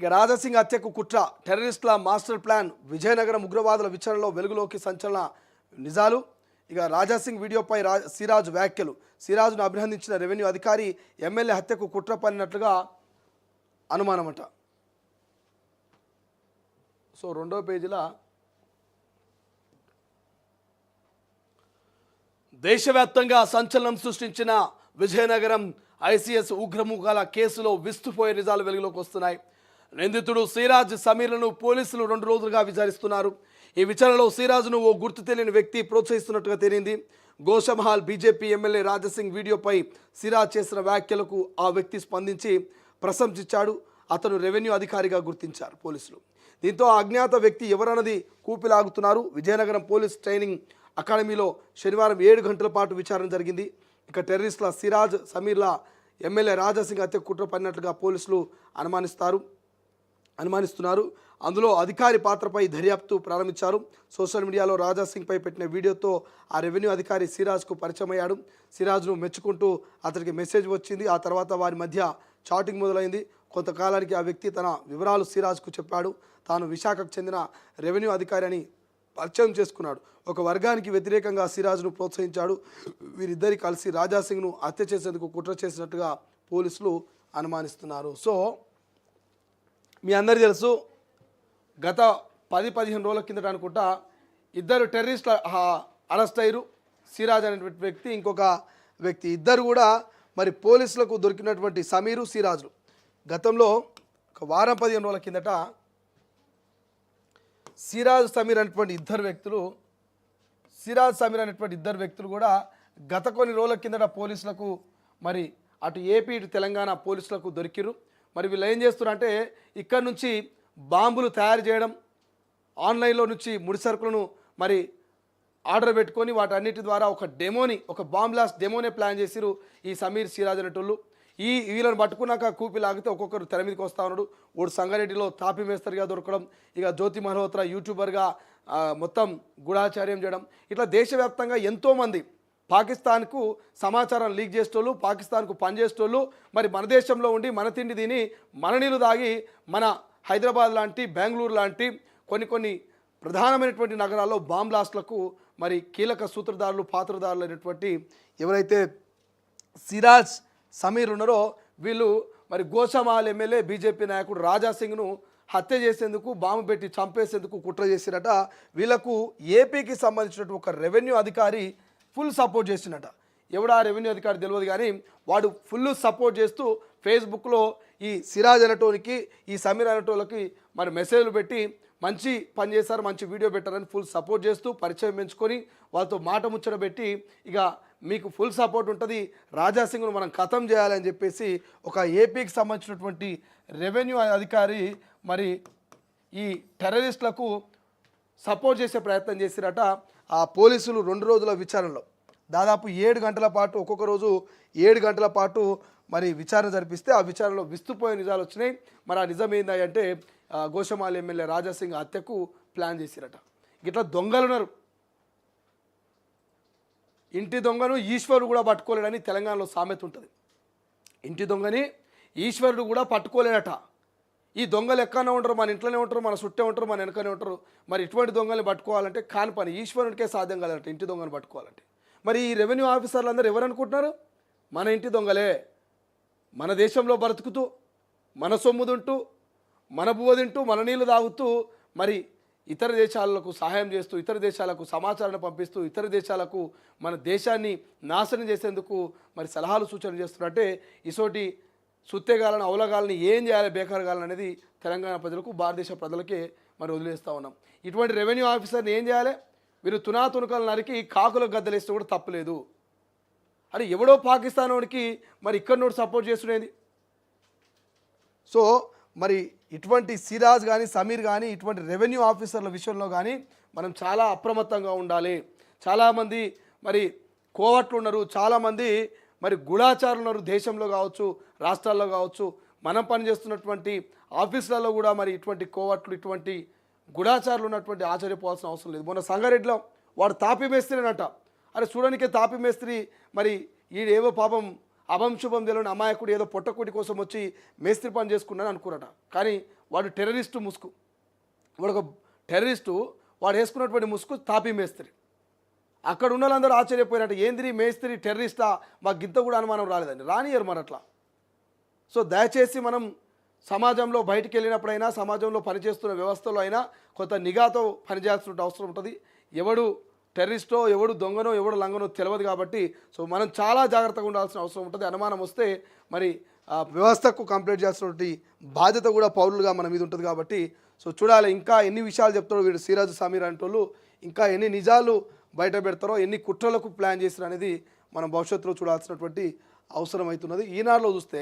ఇక రాజాసింగ్ హత్యకు కుట్ర, టెర్రరిస్టుల మాస్టర్ ప్లాన్, విజయనగరం ఉగ్రవాదుల విచారణలో వెలుగులోకి సంచలన నిజాలు. ఇక రాజాసింగ్ వీడియోపై సిరాజ్ వ్యాఖ్యలు. సిరాజ్ను అభినందించిన రెవెన్యూ అధికారి ఎమ్మెల్యే హత్యకు కుట్ర పన్నినట్లుగా అనుమానమట. సో రెండో పేజీలో దేశవ్యాప్తంగా సంచలనం సృష్టించిన విజయనగరం ఐసీఎస్ ఉగ్రముఖాల కేసులో విస్తుపోయే నిజాలు వెలుగులోకి వస్తున్నాయి. నిందితుడు సిరాజ్ సమీర్లను పోలీసులు 2 రోజులుగా విచారిస్తున్నారు. ఈ విచారణలో సిరాజ్ను ఓ గుర్తు తెలియని వ్యక్తి ప్రోత్సహిస్తున్నట్టుగా తేలింది. గోషమహల్ బీజేపీ ఎమ్మెల్యే రాజాసింగ్ వీడియోపై సిరాజ్ చేసిన వ్యాఖ్యలకు ఆ వ్యక్తి స్పందించి ప్రశంసించాడు. అతను రెవెన్యూ అధికారిగా గుర్తించారు పోలీసులు. దీంతో ఆ అజ్ఞాత వ్యక్తి ఎవరన్నది కూపిలాగుతున్నారు. విజయనగరం పోలీస్ ట్రైనింగ్ అకాడమీలో శనివారం 7 గంటల పాటు విచారణ జరిగింది. ఇక టెర్రరిస్టుల సిరాజ్ సమీర్ల ఎమ్మెల్యే రాజాసింగ్ హత్య కుట్ర పడినట్లుగా పోలీసులు అనుమానిస్తున్నారు. అందులో అధికారి పాత్రపై దర్యాప్తు ప్రారంభించారు. సోషల్ మీడియాలో రాజాసింగ్పై పెట్టిన వీడియోతో ఆ రెవెన్యూ అధికారి సిరాజ్కు పరిచయం అయ్యాడు. సిరాజ్ను మెచ్చుకుంటూ అతనికి మెసేజ్ వచ్చింది. ఆ తర్వాత వారి మధ్య చాటింగ్ మొదలైంది. కొంతకాలానికి ఆ వ్యక్తి తన వివరాలు సిరాజ్కు చెప్పాడు. తాను విశాఖకు చెందిన రెవెన్యూ అధికారి అని పరిచయం చేసుకున్నాడు. ఒక వర్గానికి వ్యతిరేకంగా సిరాజ్ను ప్రోత్సహించాడు. వీరిద్దరి కలిసి రాజాసింగ్ను హత్య చేసేందుకు కుట్ర చేసినట్టుగా పోలీసులు అనుమానిస్తున్నారు. సో మీ అందరికీ తెలుసు, గత 10-15 రోజుల కిందట అనుకుంటా ఇద్దరు టెర్రరిస్టులు అరెస్ట్ అయ్యారు. సిరాజ్ అనేటువంటి వ్యక్తి, ఇంకొక వ్యక్తి, ఇద్దరు కూడా మరి పోలీసులకు దొరికినటువంటి సమీరు, సిరాజ్లు గతంలో ఒక వారం 15 రోజుల కిందట సిరాజ్ సమీర్ అనేటువంటి ఇద్దరు వ్యక్తులు కూడా గత కొన్ని రోజుల కిందట పోలీసులకు మరి అటు ఏపీ ఇటు తెలంగాణ పోలీసులకు దొరికిరు. మరి వీళ్ళు ఏం చేస్తున్నారంటే ఇక్కడ నుంచి బాంబులు తయారు చేయడం, ఆన్లైన్లో నుంచి ముడి సరుకులను మరి ఆర్డర్ పెట్టుకొని వాటన్నిటి ద్వారా ఒక బాంబ్ బ్లాస్ట్ డెమోనే ప్లాన్ చేసిరు ఈ సమీర్, సిరాజ్ అనేటోళ్ళు. వీళ్ళని పట్టుకున్నాక కూపి లాగితే ఒక్కొక్కరు తెర మీదకి వస్తూ ఉన్నాడు. ఓడు సంగారెడ్డిలో తాపి మేస్తరిగా దొరకడం, ఇక జ్యోతి మల్హోత్రా యూట్యూబర్గా మొత్తం గూఢాచార్యం చేయడం, ఇట్లా దేశవ్యాప్తంగా ఎంతోమంది పాకిస్తాన్కు సమాచారం లీక్ చేసేటోళ్ళు, పాకిస్తాన్కు పనిచేసేటోళ్ళు మరి మన దేశంలో ఉండి మన తిండి తిని మన నీళ్ళు తాగి మన హైదరాబాద్ లాంటి, బెంగళూరు లాంటి కొన్ని ప్రధానమైనటువంటి నగరాల్లో బాంబ్ బ్లాస్ట్లకు మరి కీలక సూత్రధారులు, పాత్రధారులు అయినటువంటి ఎవరైతే సిరాజ్, సమీర్ ఉన్నారో వీళ్ళు మరి గోషమహల్ ఎమ్మెల్యే బీజేపీ నాయకుడు రాజాసింగ్ను హత్య చేసేందుకు, బాంబు పెట్టి చంపేసేందుకు కుట్ర చేసినట. వీళ్ళకు ఏపీకి సంబంధించినటువంటి ఒక రెవెన్యూ అధికారి ఫుల్ సపోర్ట్ చేసినట. ఎవడా రెవెన్యూ అధికారి తెలియదు కానీ వాడు ఫుల్ సపోర్ట్ చేస్తూ ఫేస్బుక్లో ఈ సిరాజ్ అనేటోనికి, ఈ సమీర్ అనేటోళ్ళకి మరి మెసేజ్లు పెట్టి మంచి పని చేశారు, మంచి వీడియో పెట్టారని ఫుల్ సపోర్ట్ చేస్తూ పరిచయం పెంచుకొని వాళ్ళతో మాట ముచ్చట పెట్టి ఇక మీకు ఫుల్ సపోర్ట్ ఉంటుంది, రాజాసింగ్ను మనం ఖతం చేయాలని చెప్పేసి ఒక ఏపీకి సంబంధించినటువంటి రెవెన్యూ అధికారి మరి ఈ టెర్రరిస్టులకు సపోర్ట్ చేసే ప్రయత్నం చేసిరట. ఆ పోలీసులు 2 రోజుల విచారణలో దాదాపు 7 గంటల పాటు, ఒక్కొక్క రోజు 7 గంటల పాటు మరి విచారణ జరిపిస్తే ఆ విచారణలో విస్తుపోయే నిజాలు వచ్చినాయి. మరి ఆ నిజం ఏంటంటే గోషమహల్ ఎమ్మెల్యే రాజాసింగ్ హత్యకు ప్లాన్ చేసిరట. ఇట్లా దొంగలు ఉన్నారు. ఇంటి దొంగను ఈశ్వరుడు కూడా పట్టుకోలేడని తెలంగాణలో సామెత ఉంటుంది. ఇంటి దొంగని ఈశ్వరుడు కూడా పట్టుకోలేడట. ఈ దొంగలు ఎక్కడనే ఉంటారు, మన ఇంట్లోనే ఉంటారు, మన చుట్టే ఉంటారు, మన వెనకనే ఉంటారు. మరి ఇటువంటి దొంగల్ని పట్టుకోవాలంటే కాని పని, ఈశ్వరునికే సాధ్యం కాదట ఇంటి దొంగను పట్టుకోవాలంటే. మరి ఈ రెవెన్యూ ఆఫీసర్లు అందరూ ఎవరు అనుకుంటున్నారు? మన ఇంటి దొంగలే. మన దేశంలో బ్రతుకుతూ, మన సొమ్ము తింటూ, మన బువ్వ తింటూ, మన నీళ్ళు తాగుతూ మరి ఇతర దేశాలకు సహాయం చేస్తూ, ఇతర దేశాలకు సమాచారాన్ని పంపిస్తూ, ఇతర దేశాలకు మన దేశాన్ని నాశనం చేసేందుకు మరి సలహాలు సూచనలు చేస్తున్నట్టే ఇసోటి సుత్తేగాలను, అవలగాలని ఏం చేయాలి, బేకారగాలని అనేది తెలంగాణ ప్రజలకు, భారతదేశ ప్రజలకే మరి వదిలేస్తూ ఉన్నాం. ఇటువంటి రెవెన్యూ ఆఫీసర్ని ఏం చేయాలి? వీరు తునాతునకలు నరికి కాకుల గద్దలేస్తే కూడా తప్పులేదు. అని ఎవడో పాకిస్తాన్ వాడికి మరి ఇక్కడ నోటి సపోర్ట్ చేస్తున్నది. సో మరి ఇటువంటి సిరాజ్ కానీ, సమీర్ కానీ, ఇటువంటి రెవెన్యూ ఆఫీసర్ల విషయంలో కానీ మనం చాలా అప్రమత్తంగా ఉండాలి. చాలామంది మరి కోవట్లు ఉన్నారు, చాలామంది మరి గూఢాచారులు ఉన్నారు. దేశంలో కావచ్చు, రాష్ట్రాల్లో కావచ్చు, మనం పనిచేస్తున్నటువంటి ఆఫీసులలో కూడా మరి ఇటువంటి కోవట్లు, ఇటువంటి గూఢాచారులు ఉన్నటువంటి ఆశ్చర్యపోవాల్సిన అవసరం లేదు. మొన్న సంగారెడ్డిలో వాడు తాపి మేస్త్రినట. అరే చూడడానికే తాపి మేస్త్రి, మరి ఈడేవో పాపం అభం శుభం తెలియని అమాయకుడు ఏదో పొట్టకూటి కోసం వచ్చి మేస్త్రి పని చేసుకున్నాను అనుకున్నారట. కానీ వాడు టెర్రరిస్టు ముసుగు, వాడు ఒక టెర్రరిస్టు, వాడు వేసుకున్నటువంటి ముసుగు తాపీ మేస్త్రి. అక్కడ ఉన్న వాళ్ళందరూ ఆశ్చర్యపోయినట్టు, ఏంది మేస్త్రి టెర్రరిస్టా, మాకు గింత కూడా అనుమానం రాలేదండి. రానియరు మరి అట్లా. సో దయచేసి మనం సమాజంలో బయటికి వెళ్ళినప్పుడైనా, సమాజంలో పనిచేస్తున్న వ్యవస్థలో అయినా కొంత నిఘాతో పనిచేయాల్సిన అవసరం ఉంటుంది. ఎవడు టెర్రరిస్టో, ఎవడు దొంగనో, ఎవడు లంగనో తెలియదు కాబట్టి సో మనం చాలా జాగ్రత్తగా ఉండాల్సిన అవసరం ఉంటుంది. అనుమానం వస్తే మరి ఆ వ్యవస్థకు కంప్లైంట్ చేయాల్సినటువంటి బాధ్యత కూడా పౌరులుగా మన మీద ఉంటుంది కాబట్టి సో చూడాలి ఇంకా ఎన్ని విషయాలు చెప్తారో వీడు సిరాజ్ సమీర్ అంటోళ్ళు, ఇంకా ఎన్ని నిజాలు బయట పెడతారో, ఎన్ని కుట్రలకు ప్లాన్ చేస్తారు అనేది మనం భవిష్యత్తులో చూడాల్సినటువంటి అవసరం అవుతున్నది. ఈనాడులో చూస్తే